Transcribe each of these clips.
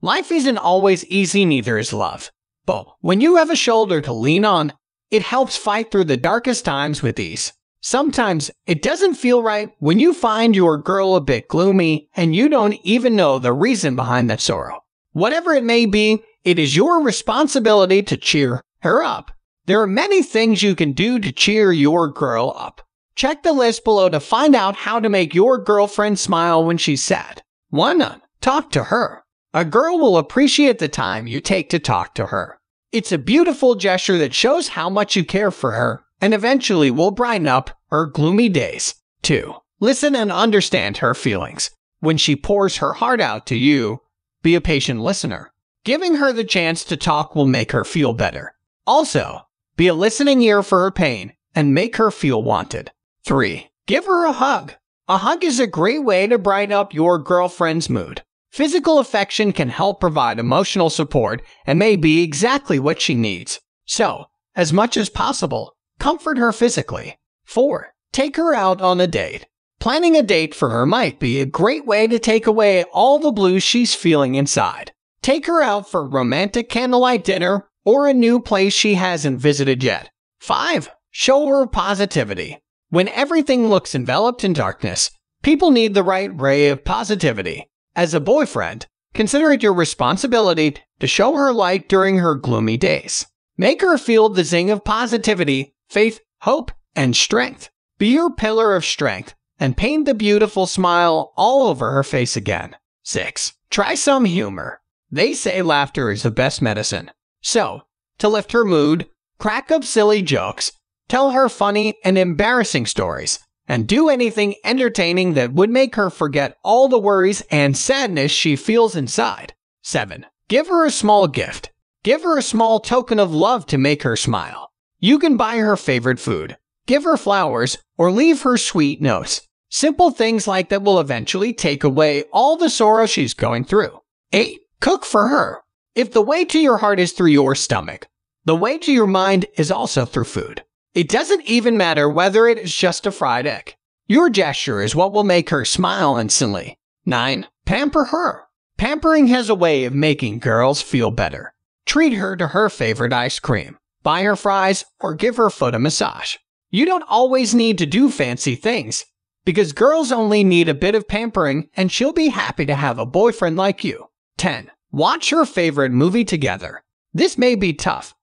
Life isn't always easy, neither is love. But when you have a shoulder to lean on, it helps fight through the darkest times with ease. Sometimes it doesn't feel right when you find your girl a bit gloomy and you don't even know the reason behind that sorrow. Whatever it may be, it is your responsibility to cheer her up. There are many things you can do to cheer your girl up. Check the list below to find out how to make your girlfriend smile when she's sad. 1. Talk to her. A girl will appreciate the time you take to talk to her. It's a beautiful gesture that shows how much you care for her and eventually will brighten up her gloomy days. 2. Listen and understand her feelings. When she pours her heart out to you, be a patient listener. Giving her the chance to talk will make her feel better. Also, be a listening ear for her pain and make her feel wanted. 3. Give her a hug. A hug is a great way to brighten up your girlfriend's mood. Physical affection can help provide emotional support and may be exactly what she needs. So, as much as possible, comfort her physically. 4. Take her out on a date. Planning a date for her might be a great way to take away all the blues she's feeling inside. Take her out for romantic candlelight dinner or a new place she hasn't visited yet. 5. Show her positivity. When everything looks enveloped in darkness, people need the right ray of positivity. As a boyfriend, consider it your responsibility to show her light during her gloomy days. Make her feel the zing of positivity, faith, hope, and strength. Be your pillar of strength and paint the beautiful smile all over her face again. 6. Try some humor. They say laughter is the best medicine. So, to lift her mood, crack up silly jokes, tell her funny and embarrassing stories, and do anything entertaining that would make her forget all the worries and sadness she feels inside. 7. Give her a small gift. Give her a small token of love to make her smile. You can buy her favorite food, give her flowers, or leave her sweet notes. Simple things like that will eventually take away all the sorrow she's going through. 8. Cook for her. If the way to your heart is through your stomach, the way to your mind is also through food. It doesn't even matter whether it is just a fried egg. Your gesture is what will make her smile instantly. 9. Pamper her. Pampering has a way of making girls feel better. Treat her to her favorite ice cream, buy her fries, or give her foot a massage. You don't always need to do fancy things, because girls only need a bit of pampering and she'll be happy to have a boyfriend like you. 10. Watch her favorite movie together. This may be tough,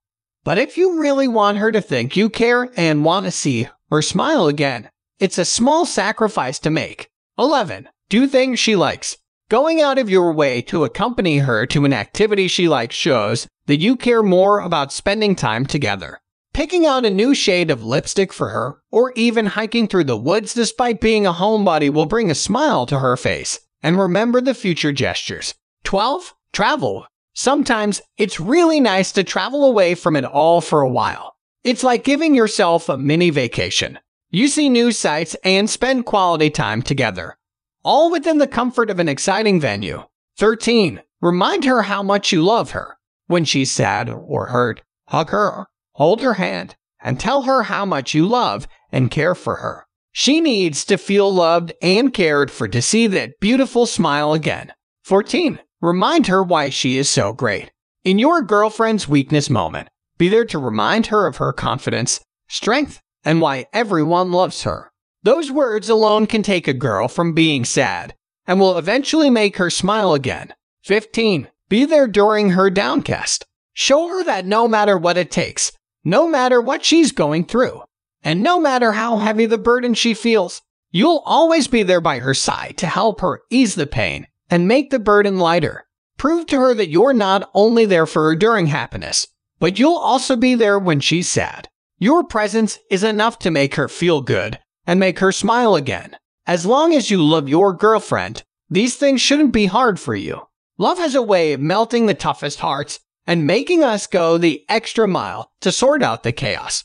but if you really want her to think you care and want to see her smile again, it's a small sacrifice to make. 11. Do things she likes. Going out of your way to accompany her to an activity she likes shows that you care more about spending time together. Picking out a new shade of lipstick for her, or even hiking through the woods despite being a homebody will bring a smile to her face. And remember the future gestures. 12. Travel. Sometimes it's really nice to travel away from it all for a while. It's like giving yourself a mini vacation. You see new sights and spend quality time together, all within the comfort of an exciting venue. 13. Remind her how much you love her. When she's sad or hurt, hug her, hold her hand, and tell her how much you love and care for her. She needs to feel loved and cared for to see that beautiful smile again. 14. Remind her why she is so great. In your girlfriend's weakness moment, be there to remind her of her confidence, strength, and why everyone loves her. Those words alone can take a girl from being sad and will eventually make her smile again. 15. Be there during her downcast. Show her that no matter what it takes, no matter what she's going through, and no matter how heavy the burden she feels, you'll always be there by her side to help her ease the pain and make the burden lighter. Prove to her that you're not only there for her during happiness, but you'll also be there when she's sad. Your presence is enough to make her feel good and make her smile again. As long as you love your girlfriend, these things shouldn't be hard for you. Love has a way of melting the toughest hearts and making us go the extra mile to sort out the chaos.